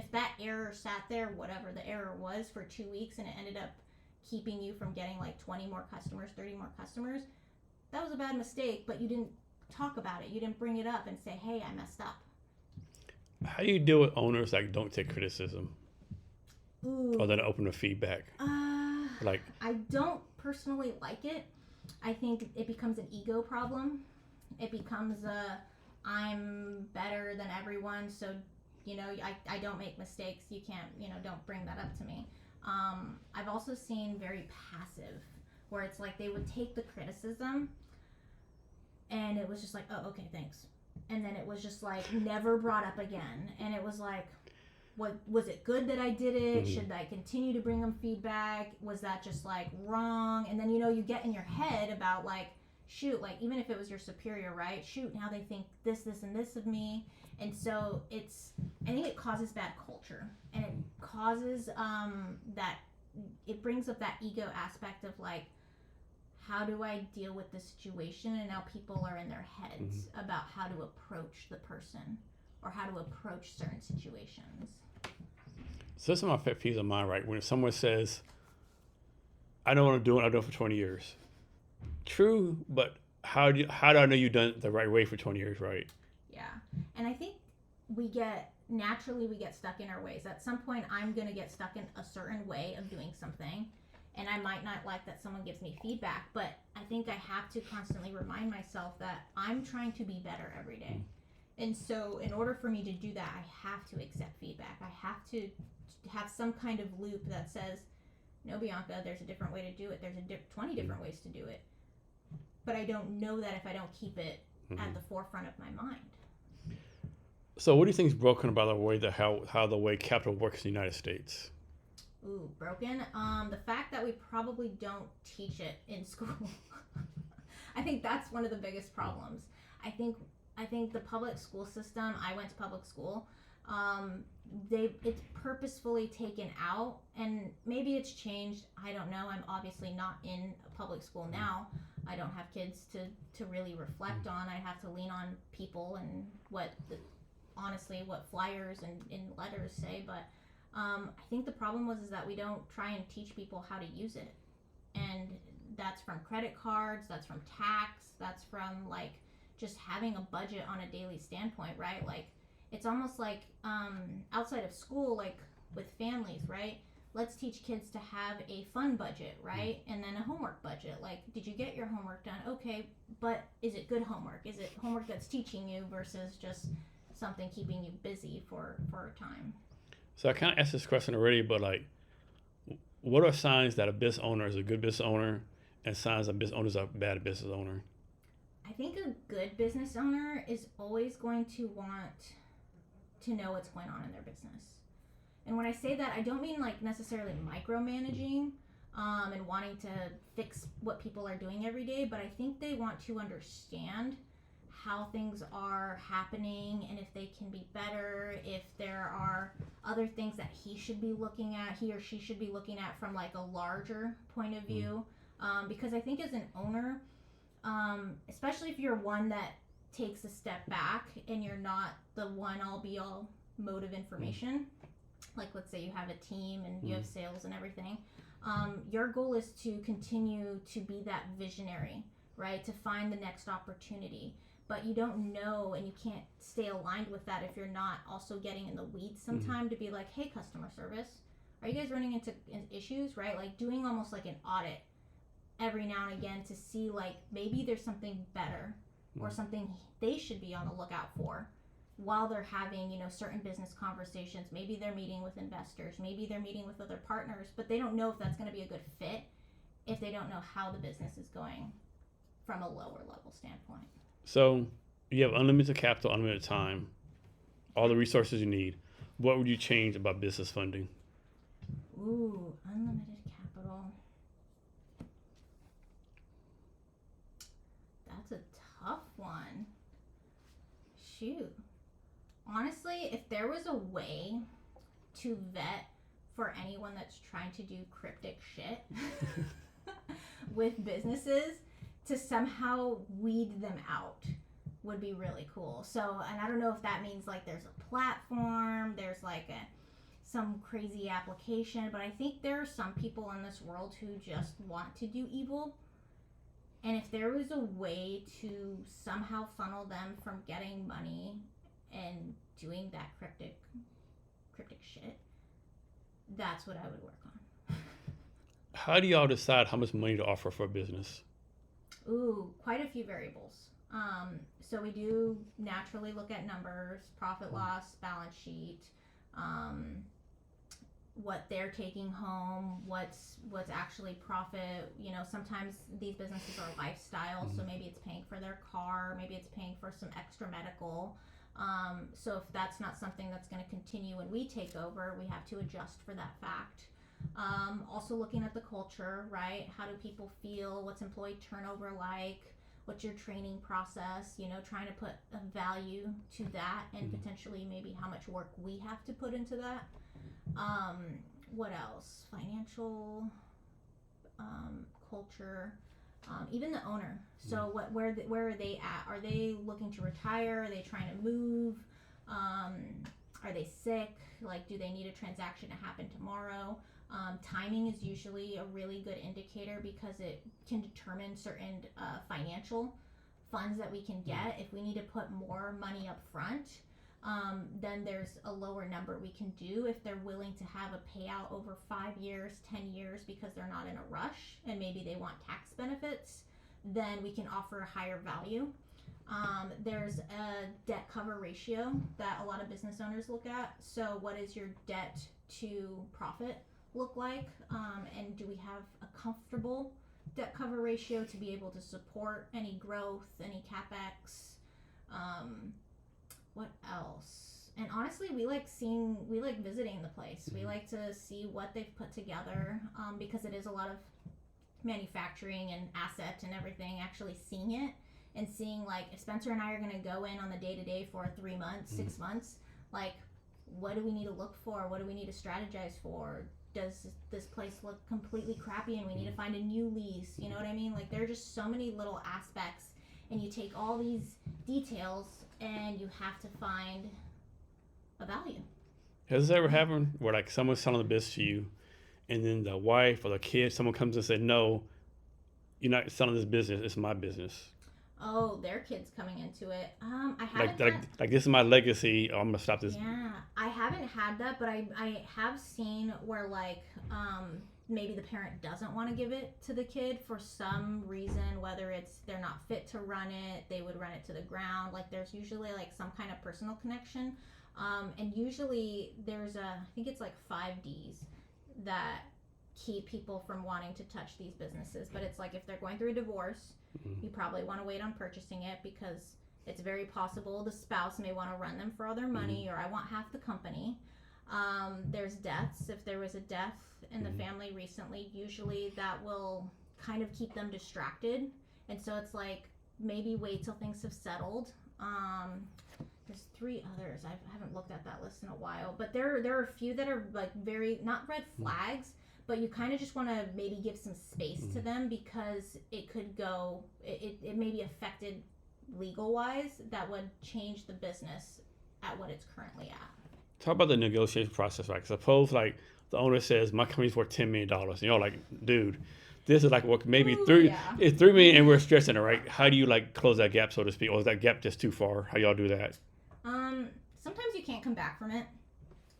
if that error sat there, whatever the error was, for 2 weeks, and it ended up keeping you from getting like 20 more customers, 30 more customers, that was a bad mistake, but you didn't talk about it. You didn't bring it up and say, hey, I messed up. How do you deal with owners that don't take criticism? Ooh. Or that open to feedback? Like, I don't personally like it. I think it becomes an ego problem. It becomes I'm better than everyone, so I don't make mistakes. You can't, don't bring that up to me. I've also seen very passive, where it's like they would take the criticism and it was just like, oh, okay, thanks. And then it was just like never brought up again. And it was like, what was it good that I did it? Mm-hmm. Should I continue to bring them feedback? Was that just like wrong? And then you get in your head about like, shoot, like even if it was your superior, right? Shoot, now they think this, and this of me. And so I think it causes bad culture, and it causes it brings up that ego aspect of like, how do I deal with this situation? And now people are in their heads about how to approach the person or how to approach certain situations. So this is my pet peeve of mine, right? When someone says, I don't want to do it, I've done it for 20 years. True, but how do I know you've done it the right way for 20 years, right? Yeah. And I think we get stuck in our ways. At some point, I'm going to get stuck in a certain way of doing something, and I might not like that someone gives me feedback, but I think I have to constantly remind myself that I'm trying to be better every day. And so in order for me to do that, I have to accept feedback. I have to have some kind of loop that says, no, Bianca, there's a different way to do it. There's 20 different ways to do it. But I don't know that if I don't keep it at the forefront of my mind. So what do you think is broken about the way how the way capital works in the United States? Ooh, broken? The fact that we probably don't teach it in school. I think that's one of the biggest problems. I think the public school system, I went to public school, it's purposefully taken out, and maybe it's changed. I don't know. I'm obviously not in a public school now. I don't have kids to really reflect on. I have to lean on people and what flyers and letters say. But I think the problem is that we don't try and teach people how to use it. And that's from credit cards, that's from tax, that's from like just having a budget on a daily standpoint, right? Like it's almost like outside of school, like with families, right? Let's teach kids to have a fun budget, right? And then a homework budget. Like, did you get your homework done? Okay, but is it good homework? Is it homework that's teaching you versus just something keeping you busy for a time? So I kind of asked this question already, but like, what are signs that a business owner is a good business owner and signs that business owners are a bad business owner? I think a good business owner is always going to want to know what's going on in their business. And when I say that, I don't mean like necessarily micromanaging and wanting to fix what people are doing every day, but I think they want to understand how things are happening and if they can be better, if there are other things that he or she should be looking at from like a larger point of view. Because I think as an owner, especially if you're one that takes a step back and you're not the one all be all mode of information, like let's say you have a team and you have sales and everything, your goal is to continue to be that visionary, right? To find the next opportunity. But you don't know, and you can't stay aligned with that if you're not also getting in the weeds sometime to be like, hey, customer service, are you guys running into issues, right? Like doing almost like an audit every now and again to see like maybe there's something better or something they should be on the lookout for while they're having, certain business conversations. Maybe they're meeting with investors, maybe they're meeting with other partners, but they don't know if that's going to be a good fit if they don't know how the business is going from a lower level standpoint. So you have unlimited capital, unlimited time, all the resources you need. What would you change about business funding? Ooh, unlimited capital. That's a tough one. Shoot. Honestly, if there was a way to vet for anyone that's trying to do cryptic shit with businesses, to somehow weed them out would be really cool. So, and I don't know if that means like there's a platform, there's like some crazy application, but I think there are some people in this world who just want to do evil. And if there was a way to somehow funnel them from getting money and doing that cryptic shit, that's what I would work on. How do y'all decide how much money to offer for a business? Ooh, quite a few variables. So we do naturally look at numbers, profit loss, balance sheet, what they're taking home, what's actually profit. You know, sometimes these businesses are lifestyle, so maybe it's paying for their car, maybe it's paying for some extra medical. So if that's not something that's going to continue when we take over, we have to adjust for that fact. Also looking at the culture, right? How do people feel? What's employee turnover like? What's your training process? You know, trying to put a value to that, and potentially maybe how much work we have to put into that. What else? Financial, culture, even the owner. So where are they at? Are they looking to retire? Are they trying to move? Are they sick? Like, do they need a transaction to happen tomorrow? Timing is usually a really good indicator because it can determine certain financial funds that we can get. If we need to put more money up front, then there's a lower number we can do. If they're willing to have a payout over 5 years, 10 years because they're not in a rush and maybe they want tax benefits, then we can offer a higher value. There's a debt cover ratio that a lot of business owners look at. So what is your debt to profit look like? And do we have a comfortable debt cover ratio to be able to support any growth, any capex? What else? And honestly, we like visiting the place. We like to see what they've put together, because it is a lot of manufacturing and asset and everything, actually seeing it and seeing, like, if Spencer and I are going to go in on the day-to-day for 3 months, 6 months, like, what do we need to look for? What do we need to strategize for? Does this place look completely crappy and we need to find a new lease? You know what I mean? Like, there are just so many little aspects, and you take all these details and you have to find a value. Has this ever happened where, like, someone's selling the business to you, and then the wife or the kid, someone comes and says, "No, you're not selling this business. It's my business." Oh, their kids coming into it. I haven't Like this is my legacy. I'm gonna stop this. Yeah, I haven't had that, but I have seen where, like, maybe the parent doesn't want to give it to the kid for some reason, whether it's they're not fit to run it, they would run it to the ground. Like, there's usually, like, some kind of personal connection. And usually there's I think it's like 5 Ds that keep people from wanting to touch these businesses. But it's like, if they're going through a divorce, you probably want to wait on purchasing it because it's very possible the spouse may want to run them for all their money, or I want half the company. There's deaths. If there was a death in the family recently, usually that will kind of keep them distracted. And so it's like, maybe wait till things have settled. There's 3 others. I haven't looked at that list in a while, but there are a few that are, like, very, not red flags, but you kind of just want to maybe give some space to them because it could go, it may be affected legal wise that would change the business at what it's currently at. Talk about the negotiation process. Like, suppose, like, the owner says my company's worth $10 million. And you're like, dude, this is like what maybe it's $3 million, and we're stressing it, right? How do you, like, close that gap, so to speak, or is that gap just too far? How y'all do that? Sometimes you can't come back from it.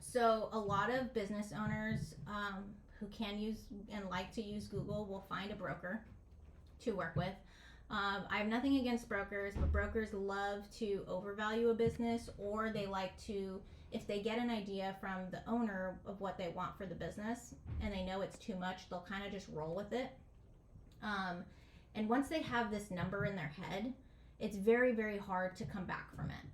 So a lot of business owners who can use and like to use Google will find a broker to work with. I have nothing against brokers, but brokers love to overvalue a business, or they like to, if they get an idea from the owner of what they want for the business and they know it's too much, they'll kind of just roll with it. And once they have this number in their head, it's very, very hard to come back from it.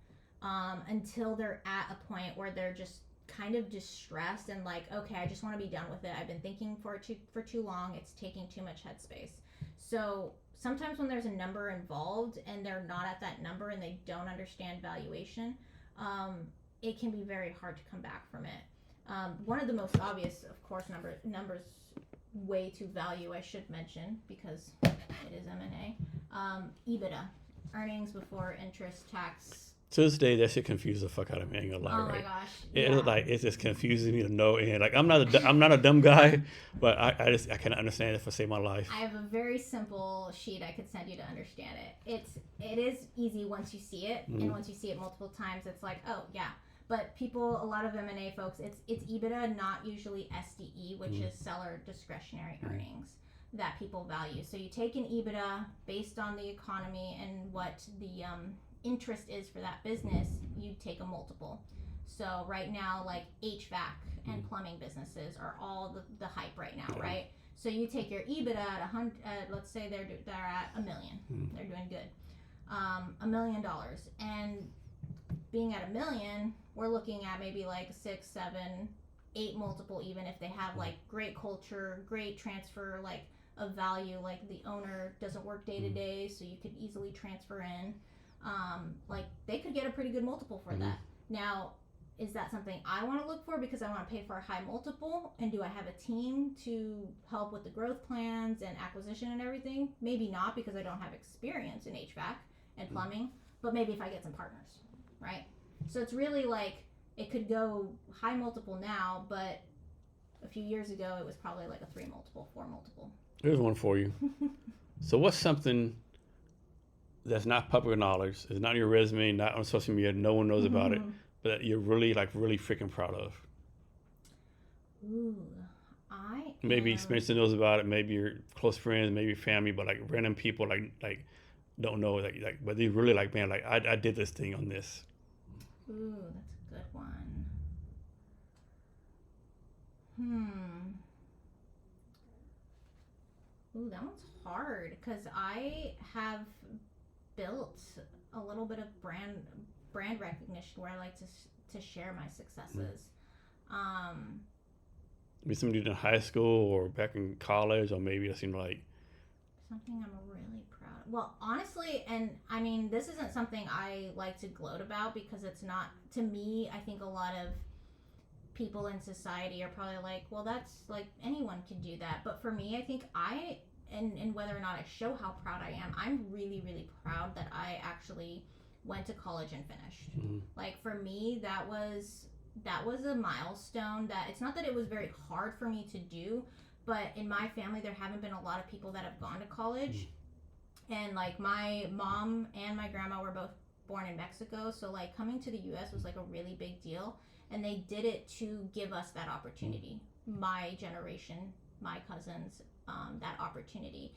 Until they're at a point where they're just kind of distressed and like, okay, I just want to be done with it. I've been thinking for too long. It's taking too much headspace. So sometimes when there's a number involved and they're not at that number and they don't understand valuation, it can be very hard to come back from it. One of the most obvious, of course, numbers way to value, I should mention, because it is M&A. EBITDA, earnings before interest, tax, To this day, that shit confuses the fuck out of me. I ain't gonna lie, Oh my right? gosh. It's like it's just confusing me to no end. Like I'm not a dumb guy, but I cannot understand it for save my life. I have a very simple sheet I could send you to understand it. It is easy once you see it, and once you see it multiple times, it's like, oh yeah. But people, a lot of M&A folks, it's EBITDA, not usually SDE, which is seller discretionary earnings that people value. So you take an EBITDA based on the economy and what the interest is for that business, you take a multiple. So right now, like HVAC and plumbing businesses are all the hype right now, right? So you take your EBITDA at 100, let's say they're at $1 million, they're doing good, $1 million, and being at $1 million, we're looking at maybe like 6, 7, 8 multiple, even if they have like great culture, great transfer, like of value, like the owner doesn't work day to day, so you could easily transfer in. Like they could get a pretty good multiple for that. Now, is that something I want to look for because I want to pay for a high multiple? And do I have a team to help with the growth plans and acquisition and everything? Maybe not, because I don't have experience in HVAC and plumbing, but maybe if I get some partners, right? So it's really like, it could go high multiple now, but a few years ago it was probably like a 3 multiple, 4 multiple. Here's one for you. So what's something that's not public knowledge, it's not on your resume, not on social media, no one knows about it, but that you're really freaking proud of? Ooh, maybe Spencer knows about it, maybe your close friends, maybe family, but like random people like don't know, like but they really like, man, like I did this thing on this. Ooh, that's a good one. Ooh, that one's hard because I have built a little bit of brand recognition where I like to share my successes. Maybe somebody you did in high school or back in college, or maybe it seemed like something I'm really proud of. Well, honestly, and I mean, this isn't something I like to gloat about because it's not, to me, I think a lot of people in society are probably like, well, that's like anyone can do that. But for me, I think and whether or not I show how proud I am, I'm really, really proud that I actually went to college and finished. Like for me, that was a milestone. That it's not that it was very hard for me to do, but in my family there haven't been a lot of people that have gone to college. And like my mom and my grandma were both born in Mexico, so like coming to the US was like a really big deal, and they did it to give us that opportunity, my generation, my cousins, that opportunity.